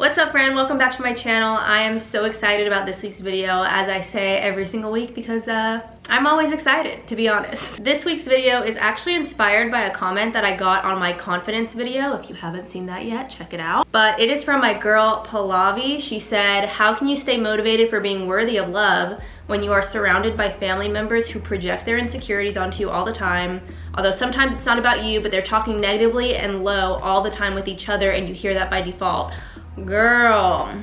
What's up, friend? Welcome back to my channel. I am so excited about this week's video, as I say every single week, because I'm always excited, to be honest. This week's video is actually inspired by a comment that I got on my confidence video. If you haven't seen that yet, check it out. But it is from my girl Pallavi. She said, "How can you stay motivated for being worthy of love when you are surrounded by family members who project their insecurities onto you all the time? Although sometimes it's not about you, but they're talking negatively and low all the time with each other, and you hear that by default." Girl,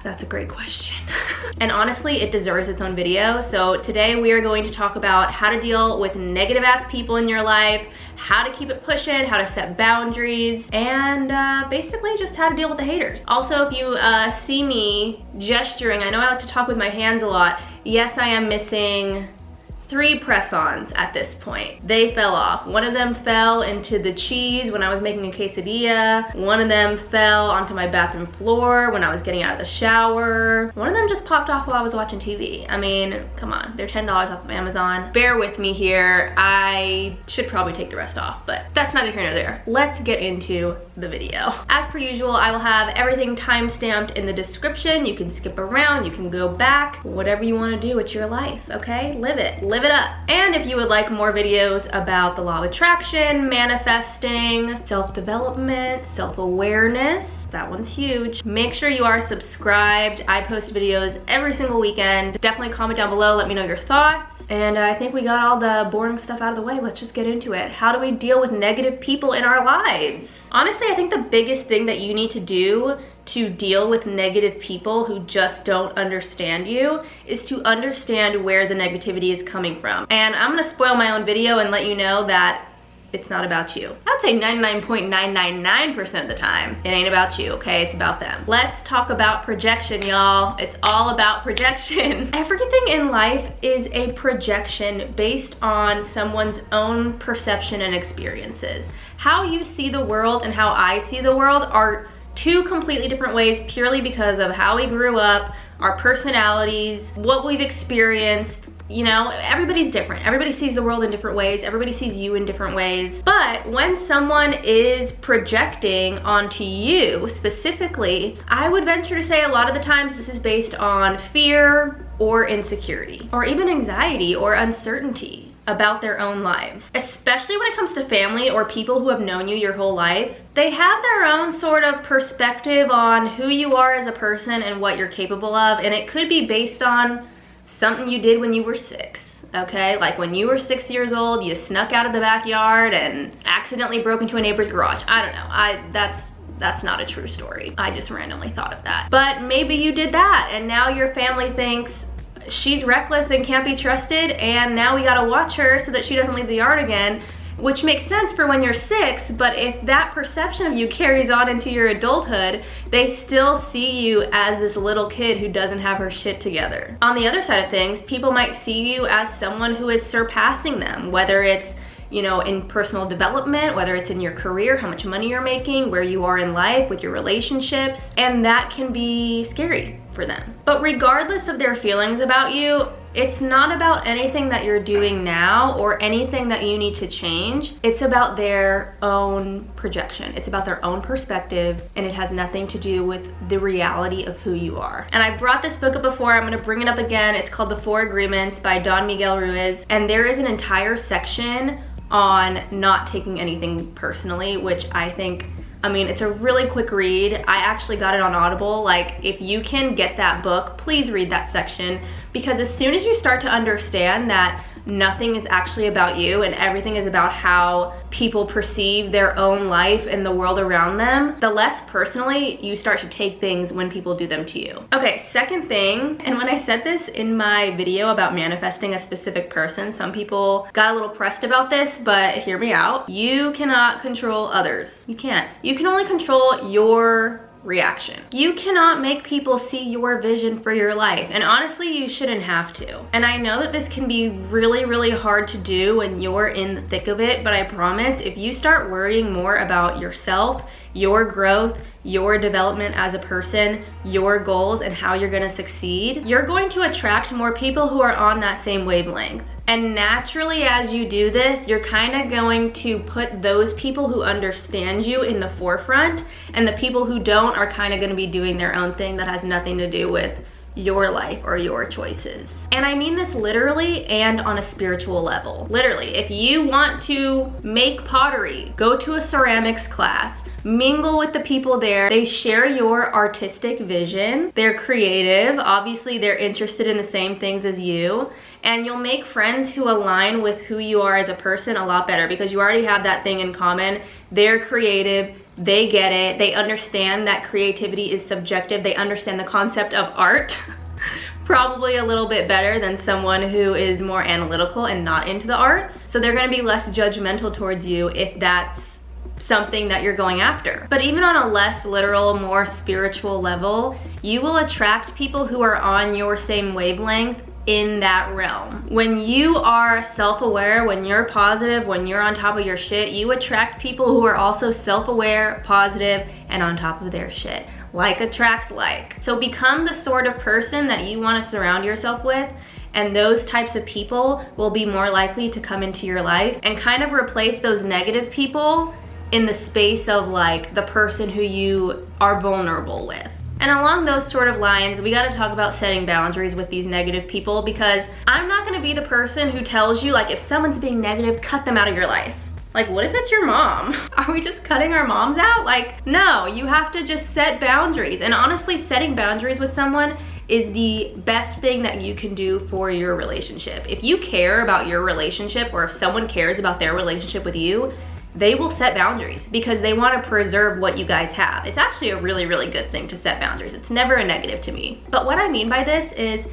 that's a great question. And honestly, it deserves its own video. So today we are going to talk about how to deal with negative ass people in your life, how to keep it pushing, how to set boundaries, and basically just how to deal with the haters. Also, if you see me gesturing, I know I like to talk with my hands a lot. Yes, I am missing 3 press-ons at this point. They fell off. One of them fell into the cheese when I was making a quesadilla. One of them fell onto my bathroom floor when I was getting out of the shower. One of them just popped off while I was watching TV. I mean, come on, they're $10 off of Amazon. Bear with me here. I should probably take the rest off, but that's neither here nor there. Let's get into the video. As per usual, I will have everything time-stamped in the description. You can skip around, you can go back, whatever you want to do with your life, okay? Live it up. And if you would like more videos about the law of attraction, manifesting, self-development, self-awareness, that one's huge, make sure you are subscribed. I post videos every single weekend. Definitely comment down below, let me know your thoughts. And I think we got all the boring stuff out of the way. Let's just get into it. How do we deal with negative people in our lives? Honestly, I think the biggest thing that you need to do to deal with negative people who just don't understand you is to understand where the negativity is coming from. And I'm gonna spoil my own video and let you know that it's not about you. I would say 99.999% of the time, it ain't about you, okay? It's about them. Let's talk about projection, y'all. It's all about projection. Everything in life is a projection based on someone's own perception and experiences. How you see the world and how I see the world are 2 completely different ways, purely because of how we grew up, our personalities, what we've experienced. You know, everybody's different. Everybody sees the world in different ways. Everybody sees you in different ways. But when someone is projecting onto you specifically, I would venture to say a lot of the times this is based on fear or insecurity, or even anxiety or uncertainty about their own lives. Especially when it comes to family or people who have known you your whole life. They have their own sort of perspective on who you are as a person and what you're capable of, and it could be based on something you did when you were 6, okay? Like when you were 6 years old, you snuck out of the backyard and accidentally broke into a neighbor's garage. I don't know, that's not a true story. I just randomly thought of that. But maybe you did that, and now your family thinks she's reckless and can't be trusted, and now we gotta watch her so that she doesn't leave the yard again, which makes sense for when you're 6, but if that perception of you carries on into your adulthood, they still see you as this little kid who doesn't have her shit together. On the other side of things, people might see you as someone who is surpassing them, whether it's, you know, in personal development, whether it's in your career, how much money you're making, where you are in life, with your relationships, and that can be scary for them. But regardless of their feelings about you, it's not about anything that you're doing now or anything that you need to change. It's about their own projection. It's about their own perspective, and it has nothing to do with the reality of who you are. And I brought this book up before, I'm gonna bring it up again. It's called The 4 Agreements by Don Miguel Ruiz, and there is an entire section on not taking anything personally, which I think, I mean, it's a really quick read. I actually got it on Audible. Like, if you can get that book, please read that section, because as soon as you start to understand that nothing is actually about you and everything is about how people perceive their own life and the world around them, the less personally you start to take things when people do them to you. Okay, second thing, and when I said this in my video about manifesting a specific person, some people got a little pressed about this, but hear me out. You cannot control others. You can't. You can only control your reaction. You cannot make people see your vision for your life, and honestly, you shouldn't have to. And I know that this can be really, really hard to do when you're in the thick of it, but I promise if you start worrying more about yourself, your growth, your development as a person, your goals, and how you're gonna succeed, you're going to attract more people who are on that same wavelength. And naturally, as you do this, you're kind of going to put those people who understand you in the forefront, and the people who don't are kind of going to be doing their own thing that has nothing to do with your life or your choices. And I mean this literally and on a spiritual level. Literally, if you want to make pottery, go to a ceramics class, mingle with the people there. They share your artistic vision. They're creative. Obviously, they're interested in the same things as you. And you'll make friends who align with who you are as a person a lot better, because you already have that thing in common. They're creative. They get it. They understand that creativity is subjective. They understand the concept of art probably a little bit better than someone who is more analytical and not into the arts. So they're going to be less judgmental towards you if that's something that you're going after. But even on a less literal, more spiritual level, you will attract people who are on your same wavelength in that realm. When you are self-aware, when you're positive, when you're on top of your shit, you attract people who are also self-aware, positive, and on top of their shit. Like attracts like. So become the sort of person that you want to surround yourself with, and those types of people will be more likely to come into your life, and kind of replace those negative people in the space of like the person who you are vulnerable with. And along those sort of lines, we gotta talk about setting boundaries with these negative people, because I'm not gonna be the person who tells you, like, if someone's being negative, cut them out of your life. Like, what if it's your mom? Are we just cutting our moms out? Like, no, you have to just set boundaries. And honestly, setting boundaries with someone is the best thing that you can do for your relationship. If you care about your relationship, or if someone cares about their relationship with you, they will set boundaries because they want to preserve what you guys have. It's actually a really, really good thing to set boundaries. It's never a negative to me. But what I mean by this is,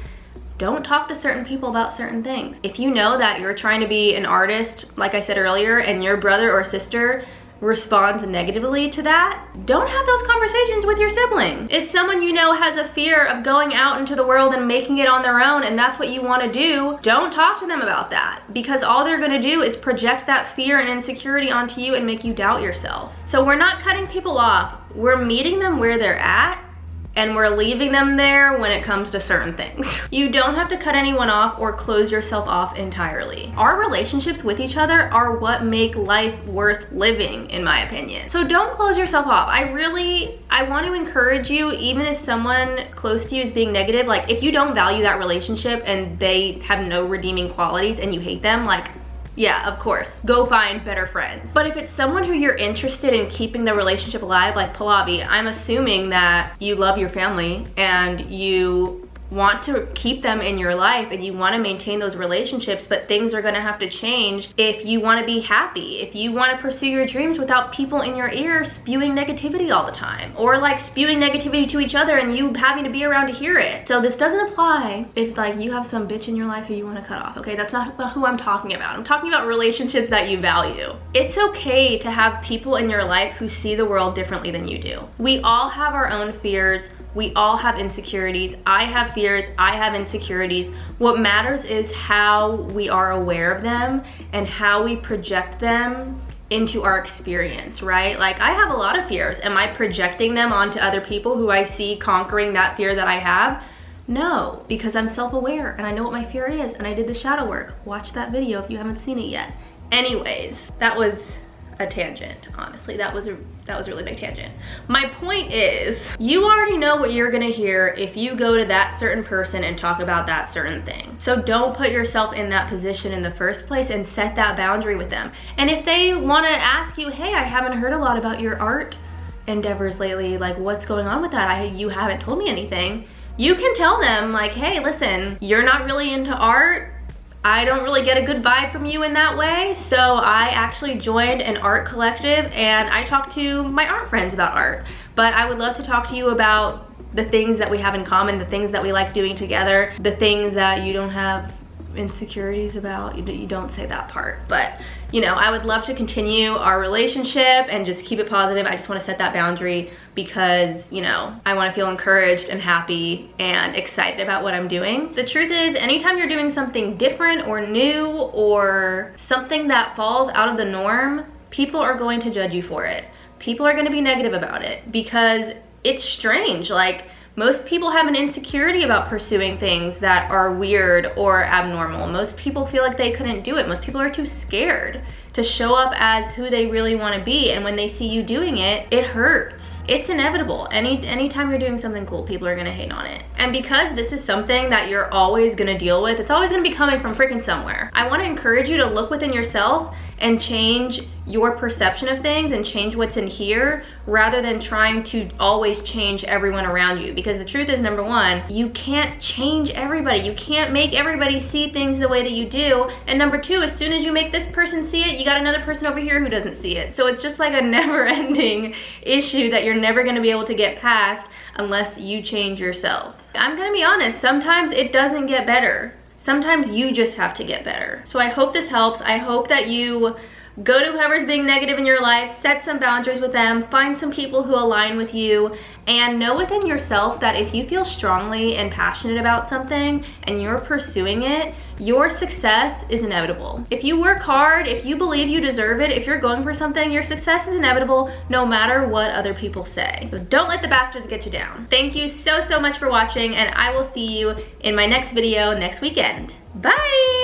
don't talk to certain people about certain things. If you know that you're trying to be an artist, like I said earlier, and your brother or sister responds negatively to that, don't have those conversations with your sibling. If someone you know has a fear of going out into the world and making it on their own, and that's what you want to do, don't talk to them about that, because all they're going to do is project that fear and insecurity onto you and make you doubt yourself. So we're not cutting people off. We're meeting them where they're at, and we're leaving them there when it comes to certain things. You don't have to cut anyone off or close yourself off entirely. Our relationships with each other are what make life worth living, in my opinion. So don't close yourself off. I want to encourage you, even if someone close to you is being negative, like if you don't value that relationship and they have no redeeming qualities and you hate them, like, yeah, of course, go find better friends. But if it's someone who you're interested in keeping the relationship alive, like Pallavi, I'm assuming that you love your family and you want to keep them in your life and you want to maintain those relationships, but things are going to have to change if you want to be happy, if you want to pursue your dreams without people in your ear spewing negativity all the time, or like spewing negativity to each other and you having to be around to hear it. So this doesn't apply if like you have some bitch in your life who you want to cut off, okay? That's not who I'm talking about. I'm talking about relationships that you value. It's okay to have people in your life who see the world differently than you do. We all have our own fears. We all have insecurities. I have fears, I have insecurities. What matters is how we are aware of them and how we project them into our experience, right? Like, I have a lot of fears. Am I projecting them onto other people who I see conquering that fear that I have? No, because I'm self-aware and I know what my fear is, and I did the shadow work. Watch that video if you haven't seen it yet. Anyways, that was a tangent, honestly. That was a really big tangent. My point is, you already know what you're gonna hear if you go to that certain person and talk about that certain thing. So don't put yourself in that position in the first place and set that boundary with them. And if they wanna ask you, hey, I haven't heard a lot about your art endeavors lately, like what's going on with that? You haven't told me anything. You can tell them like, hey, listen, you're not really into art. I don't really get a good vibe from you in that way, so I actually joined an art collective and I talked to my art friends about art. But I would love to talk to you about the things that we have in common, the things that we like doing together, the things that you don't have insecurities about. You don't say that part, but you know, I would love to continue our relationship and just keep it positive. I just want to set that boundary because, you know, I want to feel encouraged and happy and excited about what I'm doing. The truth is, anytime you're doing something different or new or something that falls out of the norm, people are going to judge you for it. People are going to be negative about it because it's strange. Like, Most people have an insecurity about pursuing things that are weird or abnormal. Most people feel like they couldn't do it. Most people are too scared to show up as who they really want to be, and when they see you doing it, it hurts. It's inevitable. Anytime you're doing something cool, people are gonna hate on it. And because this is something that you're always gonna deal with, it's always gonna be coming from freaking somewhere. I wanna encourage you to look within yourself and change your perception of things and change what's in here, rather than trying to always change everyone around you. Because the truth is, number one, you can't change everybody. You can't make everybody see things the way that you do. And number two, as soon as you make this person see it, you got another person over here who doesn't see it. So it's just like a never-ending issue that you're never gonna be able to get past unless you change yourself. I'm gonna be honest, sometimes it doesn't get better. Sometimes you just have to get better. So I hope this helps. I hope that you go to whoever's being negative in your life, set some boundaries with them, find some people who align with you, and know within yourself that if you feel strongly and passionate about something and you're pursuing it, your success is inevitable. If you work hard, if you believe you deserve it, if you're going for something, your success is inevitable no matter what other people say. So don't let the bastards get you down. Thank you so much for watching, and I will see you in my next video next weekend. Bye!